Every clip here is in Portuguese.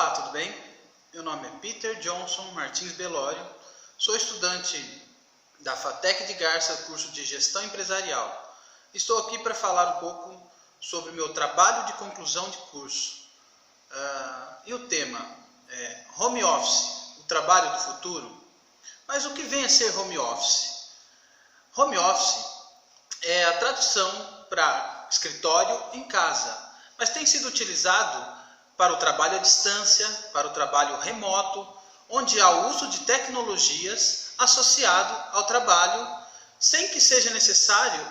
Olá, tudo bem? Meu nome é Peter Johnson Martins Belório, sou estudante da FATEC de Garça, curso de Gestão Empresarial. Estou aqui para falar um pouco sobre o meu trabalho de conclusão de curso. E o tema é Home Office, o trabalho do futuro. Mas o que vem a ser Home Office? Home Office é a tradução para escritório em casa, mas tem sido utilizado para o trabalho à distância, para o trabalho remoto, onde há o uso de tecnologias associado ao trabalho, sem que seja necessário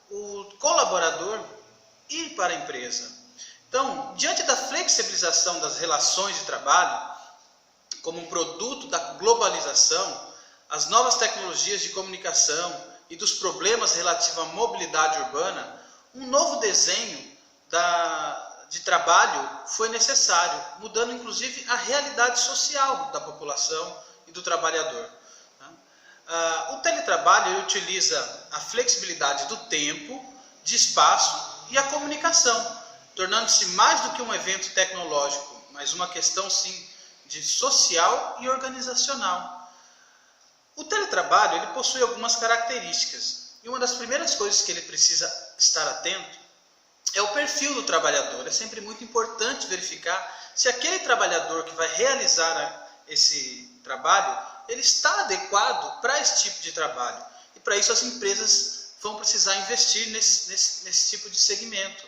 o colaborador ir para a empresa. Então, diante da flexibilização das relações de trabalho, como um produto da globalização, as novas tecnologias de comunicação e dos problemas relativos à mobilidade urbana, um novo desenho de trabalho foi necessário, mudando inclusive a realidade social da população e do trabalhador. O teletrabalho ele utiliza a flexibilidade do tempo, de espaço e a comunicação, tornando-se mais do que um evento tecnológico, mas uma questão sim de social e organizacional. O teletrabalho ele possui algumas características e uma das primeiras coisas que ele precisa estar atento é o perfil do trabalhador. É sempre muito importante verificar se aquele trabalhador que vai realizar esse trabalho, ele está adequado para esse tipo de trabalho. E para isso as empresas vão precisar investir nesse tipo de segmento.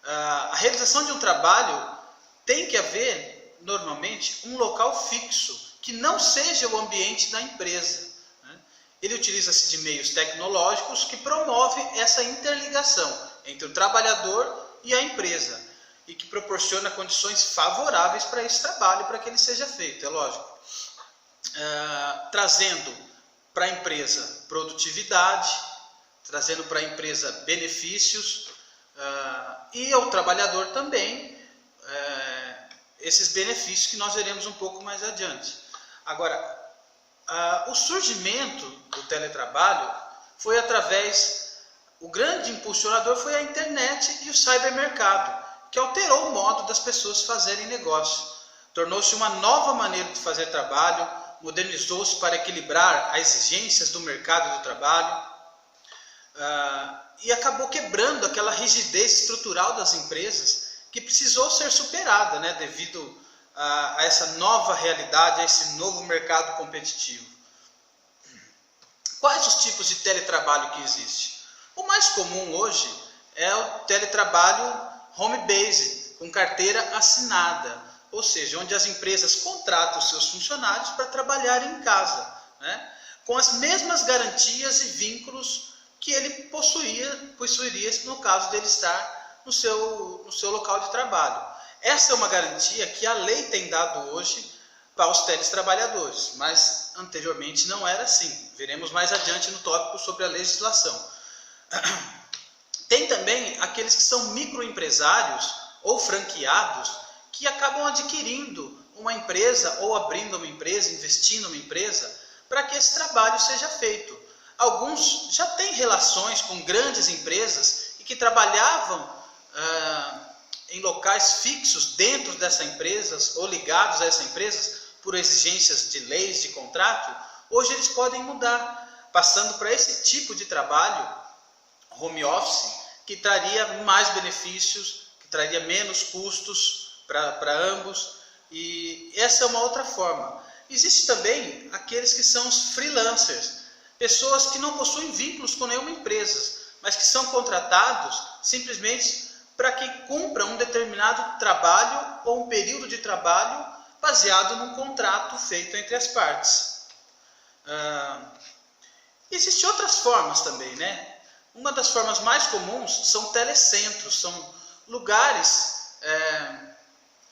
A realização de um trabalho tem que haver, normalmente, um local fixo, que não seja o ambiente da empresa. Ele utiliza-se de meios tecnológicos que promovem essa interligação entre o trabalhador e a empresa e que proporciona condições favoráveis para esse trabalho, para que ele seja feito, é lógico. Trazendo para a empresa produtividade, trazendo para a empresa benefícios e ao trabalhador também esses benefícios que nós veremos um pouco mais adiante. Agora, o surgimento do teletrabalho foi o grande impulsionador foi a internet e o cybermercado, que alterou o modo das pessoas fazerem negócio. Tornou-se uma nova maneira de fazer trabalho, modernizou-se para equilibrar as exigências do mercado do trabalho e acabou quebrando aquela rigidez estrutural das empresas que precisou ser superada, devido a essa nova realidade, a esse novo mercado competitivo. Quais os tipos de teletrabalho que existem? O mais comum hoje é o teletrabalho home-based, com carteira assinada, ou seja, onde as empresas contratam os seus funcionários para trabalhar em casa, com as mesmas garantias e vínculos que ele possuiria no caso dele estar no seu local de trabalho. Essa é uma garantia que a lei tem dado hoje para os teletrabalhadores, mas anteriormente não era assim. Veremos mais adiante no tópico sobre a legislação. Tem também aqueles que são microempresários ou franqueados que acabam adquirindo uma empresa ou abrindo uma empresa, investindo numa empresa, para que esse trabalho seja feito. Alguns já têm relações com grandes empresas e que trabalhavam em locais fixos dentro dessa empresa ou ligados a essa empresa por exigências de leis, de contrato. Hoje eles podem mudar, passando para esse tipo de trabalho, home office, que traria mais benefícios, que traria menos custos para ambos, e essa é uma outra forma. Existe também aqueles que são os freelancers, pessoas que não possuem vínculos com nenhuma empresa, mas que são contratados simplesmente para que cumpra um determinado trabalho ou um período de trabalho baseado num contrato feito entre as partes. Existem outras formas também, Uma das formas mais comuns são telecentros, são lugares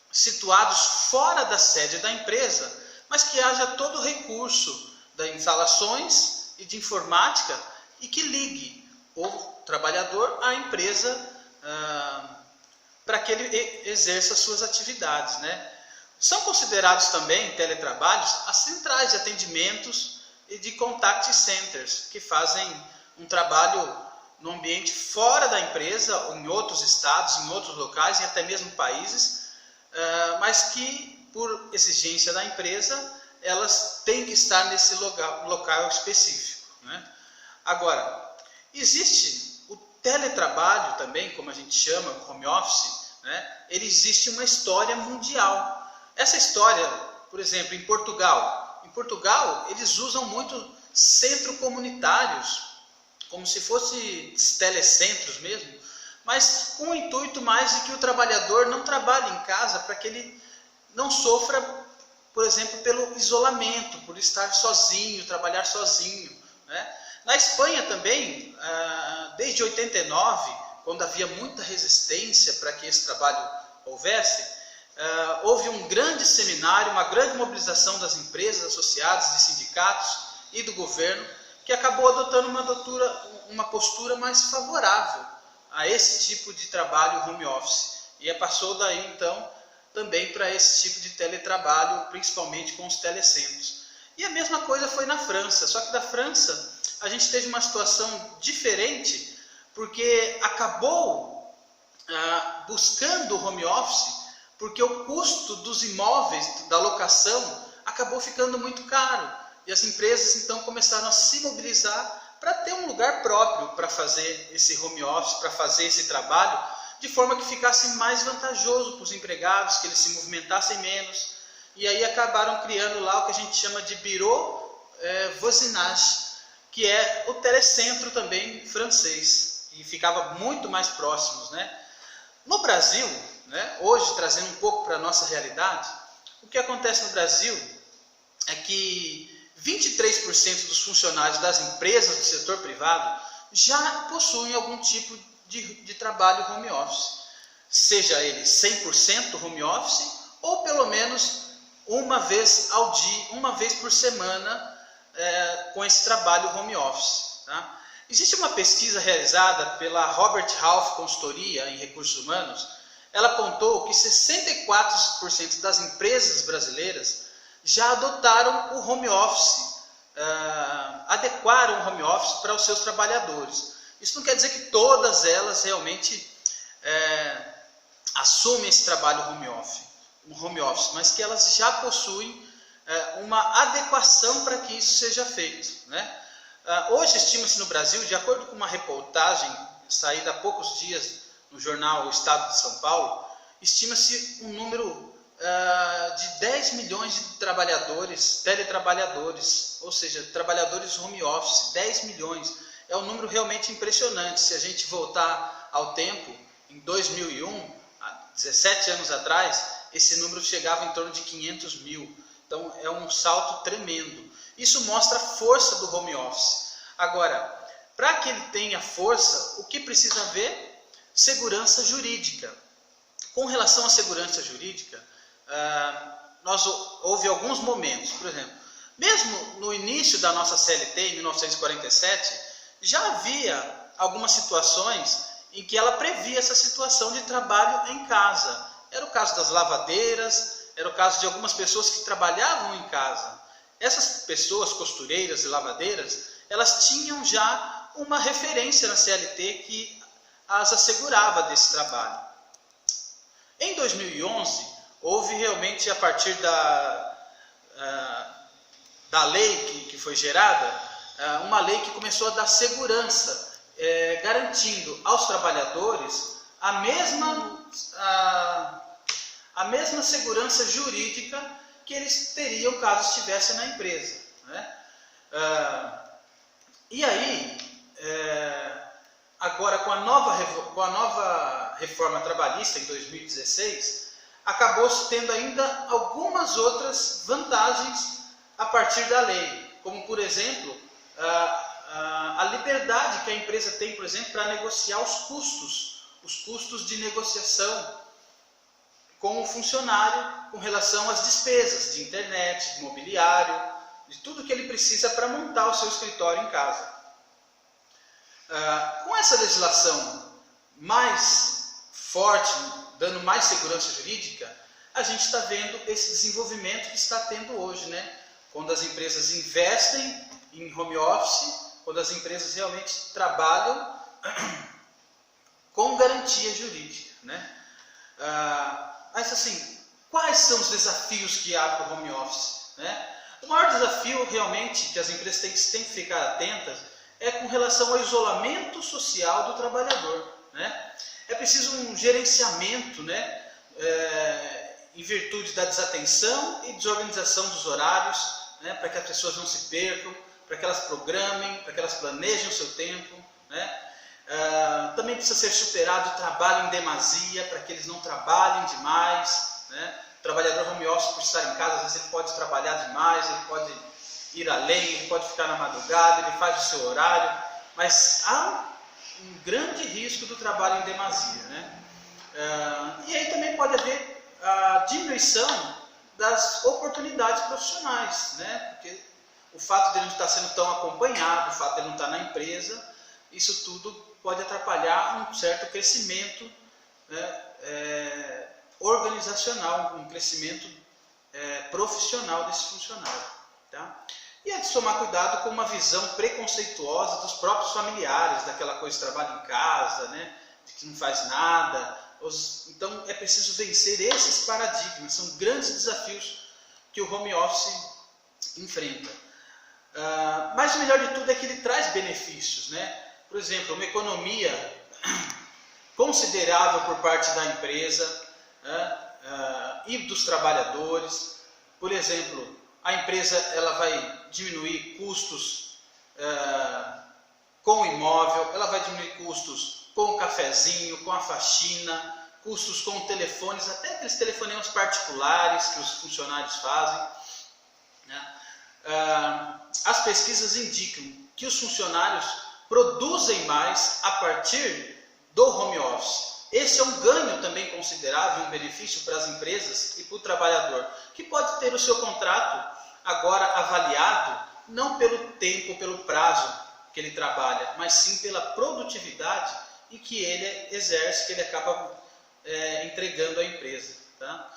situados fora da sede da empresa, mas que haja todo o recurso das instalações e de informática e que ligue o trabalhador à empresa para que ele exerça suas atividades. São considerados também teletrabalhos as centrais de atendimentos e de contact centers, que fazem um trabalho no ambiente fora da empresa, ou em outros estados, em outros locais e até mesmo países, mas que, por exigência da empresa, elas têm que estar nesse local específico, né? Agora, existe o teletrabalho também, como a gente chama, o home office, né? Ele existe uma história mundial. Essa história, por exemplo, em Portugal eles usam muito centros comunitários, como se fossem telecentros mesmo, mas com o intuito mais de que o trabalhador não trabalhe em casa, para que ele não sofra, por exemplo, pelo isolamento, por estar sozinho, trabalhar sozinho, né? Na Espanha também, desde 89, quando havia muita resistência para que esse trabalho houvesse, houve um grande seminário, uma grande mobilização das empresas associadas, de sindicatos e do governo, que acabou adotando uma postura mais favorável a esse tipo de trabalho home office. E passou daí então também para esse tipo de teletrabalho, principalmente com os telecentros. E a mesma coisa foi na França, só que na França a gente teve uma situação diferente, porque acabou buscando o home office, porque o custo dos imóveis, da locação, acabou ficando muito caro. E as empresas então começaram a se mobilizar para ter um lugar próprio para fazer esse home office, para fazer esse trabalho, de forma que ficasse mais vantajoso para os empregados, que eles se movimentassem menos. E aí acabaram criando lá o que a gente chama de bureau voisinage, que é o telecentro também francês, e ficava muito mais próximos, né? No Brasil, né, hoje trazendo um pouco para a nossa realidade, o que acontece no Brasil é que 23% dos funcionários das empresas do setor privado já possuem algum tipo de trabalho home office, seja ele 100% home office ou pelo menos uma vez ao dia, uma vez por semana, com esse trabalho home office, tá? Existe uma pesquisa realizada pela Robert Half Consultoria em Recursos Humanos. Ela apontou que 64% das empresas brasileiras já adotaram o home office, adequaram o home office para os seus trabalhadores. Isso não quer dizer que todas elas realmente assumem esse trabalho home office, mas que elas já possuem uma adequação para que isso seja feito, né? Hoje estima-se no Brasil, de acordo com uma reportagem saída há poucos dias no jornal O Estado de São Paulo, estima-se um número de 10 milhões de trabalhadores, teletrabalhadores, ou seja, trabalhadores home office, 10 milhões. É um número realmente impressionante. Se a gente voltar ao tempo, em 2001, há 17 anos atrás, esse número chegava em torno de 500 mil. Então é um salto tremendo. Isso mostra a força do home office. Agora, para que ele tenha força, o que precisa haver? Segurança jurídica. Com relação à segurança jurídica, houve alguns momentos, por exemplo, mesmo no início da nossa CLT, em 1947, já havia algumas situações em que ela previa essa situação de trabalho em casa. Era o caso das lavadeiras, era o caso de algumas pessoas que trabalhavam em casa. Essas pessoas, costureiras e lavadeiras, elas tinham já uma referência na CLT que as assegurava desse trabalho. Em 2011, houve realmente, a partir da lei que foi gerada, uma lei que começou a dar segurança, garantindo aos trabalhadores a mesma segurança jurídica que eles teriam caso estivessem na empresa, né? E aí, agora com a nova reforma trabalhista em 2016, acabou-se tendo ainda algumas outras vantagens a partir da lei, como por exemplo, a liberdade que a empresa tem, por exemplo, para negociar os custos de negociação com o funcionário com relação às despesas de internet, de mobiliário, de tudo que ele precisa para montar o seu escritório em casa. Com essa legislação mais forte, dando mais segurança jurídica, a gente está vendo esse desenvolvimento que está tendo hoje, né? Quando as empresas investem em home office, quando as empresas realmente trabalham com garantia jurídica, né? Mas assim, quais são os desafios que há para o home office, né? O maior desafio realmente que as empresas têm que ficar atentas é com relação ao isolamento social do trabalhador, né? É preciso um gerenciamento, né? Em virtude da desatenção e desorganização dos horários, né? Para que as pessoas não se percam, para que elas programem, para que elas planejem o seu tempo, né? Também precisa ser superado o trabalho em demasia, para que eles não trabalhem demais, né? O trabalhador home office, por estar em casa, às vezes ele pode trabalhar demais, ele pode ir além, ele pode ficar na madrugada, ele faz o seu horário, mas há um grande risco do trabalho em demasia, né? E aí também pode haver a diminuição das oportunidades profissionais, né? Porque o fato de ele não estar sendo tão acompanhado, o fato de ele não estar na empresa, isso tudo pode atrapalhar um certo crescimento, né, organizacional, um crescimento profissional desse funcionário. Tá? E é de tomar cuidado com uma visão preconceituosa dos próprios familiares, daquela coisa de trabalho em casa, né, de que não faz nada. Então é preciso vencer esses paradigmas, são grandes desafios que o home office enfrenta. Mas o melhor de tudo é que ele traz benefícios, né? Por exemplo, uma economia considerável por parte da empresa, e dos trabalhadores. Por exemplo, a empresa ela vai diminuir custos com o imóvel, ela vai diminuir custos com o cafezinho, com a faxina, custos com telefones, até aqueles telefonemas particulares que os funcionários fazem, né? As pesquisas indicam que os funcionários produzem mais a partir do home office. Esse é um ganho também considerável, um benefício para as empresas e para o trabalhador, que pode ter o seu contrato agora avaliado não pelo tempo, pelo prazo que ele trabalha, mas sim pela produtividade e que ele exerce, que ele acaba entregando à empresa. Tá?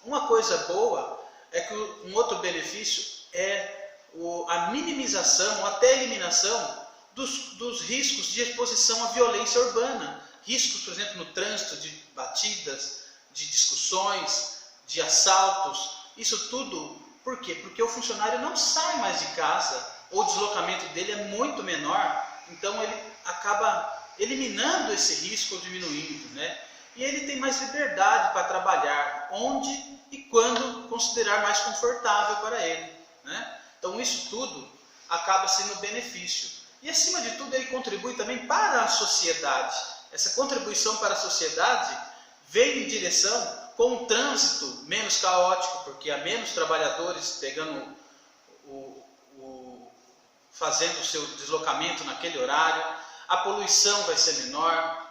Uma coisa boa é que um outro benefício é a minimização ou até a eliminação dos riscos de exposição à violência urbana. Riscos, por exemplo, no trânsito, de batidas, de discussões, de assaltos. Isso tudo, por quê? Porque o funcionário não sai mais de casa, ou o deslocamento dele é muito menor, então ele acaba eliminando esse risco ou diminuindo, né? E ele tem mais liberdade para trabalhar onde e quando considerar mais confortável para ele, né? Então isso tudo acaba sendo benefício. E acima de tudo ele contribui também para a sociedade. Essa contribuição para a sociedade vem em direção com um trânsito menos caótico, porque há menos trabalhadores fazendo o seu deslocamento naquele horário, a poluição vai ser menor.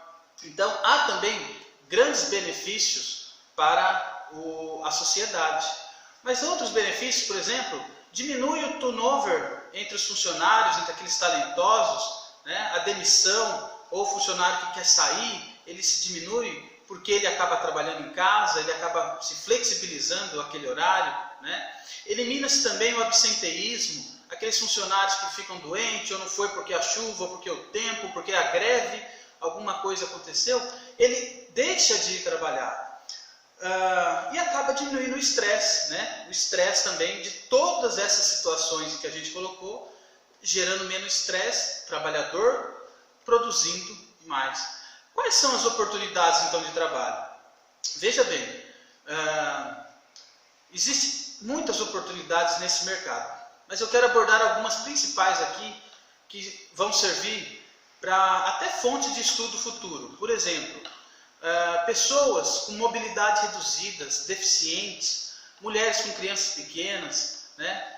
Então há também grandes benefícios para a sociedade. Mas outros benefícios, por exemplo, diminui o turnover entre os funcionários, entre aqueles talentosos, né? A demissão ou o funcionário que quer sair, ele se diminui porque ele acaba trabalhando em casa, ele acaba se flexibilizando aquele horário, né? Elimina-se também o absenteísmo, aqueles funcionários que ficam doentes, ou não foi porque a chuva, ou porque o tempo, porque a greve, alguma coisa aconteceu, ele deixa de ir trabalhar. E acaba diminuindo o estresse, né? O estresse também de todas essas situações que a gente colocou, gerando menos estresse, trabalhador produzindo mais. Quais são as oportunidades então de trabalho? Veja bem, existem muitas oportunidades nesse mercado, mas eu quero abordar algumas principais aqui que vão servir para até fonte de estudo futuro. Por exemplo, pessoas com mobilidade reduzidas, deficientes, mulheres com crianças pequenas, né?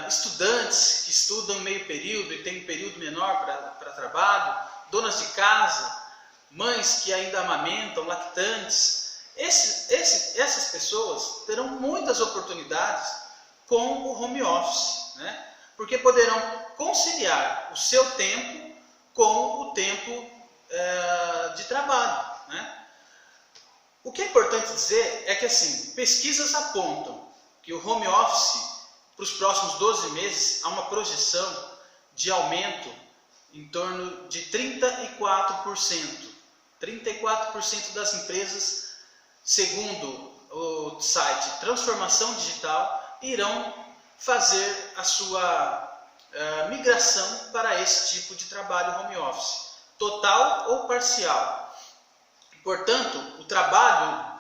Estudantes que estudam meio período e têm um período menor para trabalho, donas de casa, mães que ainda amamentam, lactantes. Essas pessoas terão muitas oportunidades com o home office, né? Porque poderão conciliar o seu tempo com o tempo de trabalho, né? O que é importante dizer é que assim, pesquisas apontam que o home office, para os próximos 12 meses, há uma projeção de aumento em torno de 34%. 34% das empresas, segundo o site Transformação Digital irão fazer a sua migração para esse tipo de trabalho home office, total ou parcial. Portanto, o trabalho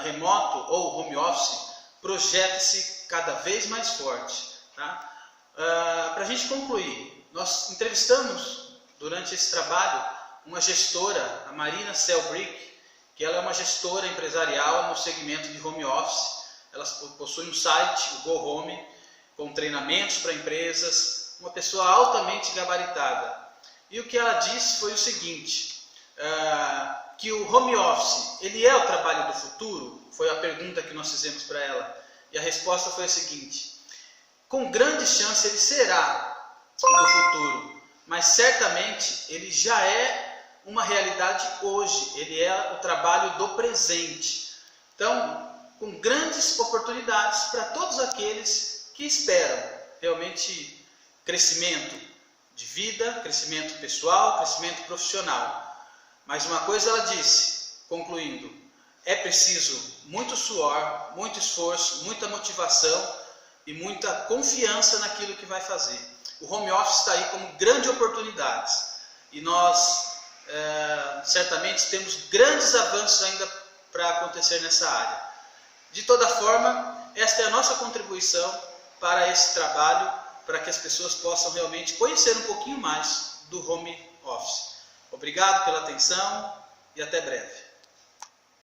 remoto ou home office projeta-se cada vez mais forte. Tá? Para a gente concluir, nós entrevistamos durante esse trabalho uma gestora, a Marina Selbrick, que ela é uma gestora empresarial no segmento de home office. Ela possui um site, o Go Home, com treinamentos para empresas, uma pessoa altamente gabaritada. E o que ela disse foi o seguinte, que o home office, ele é o trabalho do futuro? Foi a pergunta que nós fizemos para ela. E a resposta foi a seguinte: com grande chance ele será do futuro, mas certamente ele já é uma realidade hoje, ele é o trabalho do presente. Então, com grandes oportunidades para todos aqueles que esperam realmente crescimento de vida, crescimento pessoal, crescimento profissional. Mas uma coisa ela disse, concluindo, é preciso muito suor, muito esforço, muita motivação e muita confiança naquilo que vai fazer. O home office está aí como grande oportunidade e nós certamente temos grandes avanços ainda para acontecer nessa área. De toda forma, esta é a nossa contribuição para esse trabalho, para que as pessoas possam realmente conhecer um pouquinho mais do home office. Obrigado pela atenção e até breve.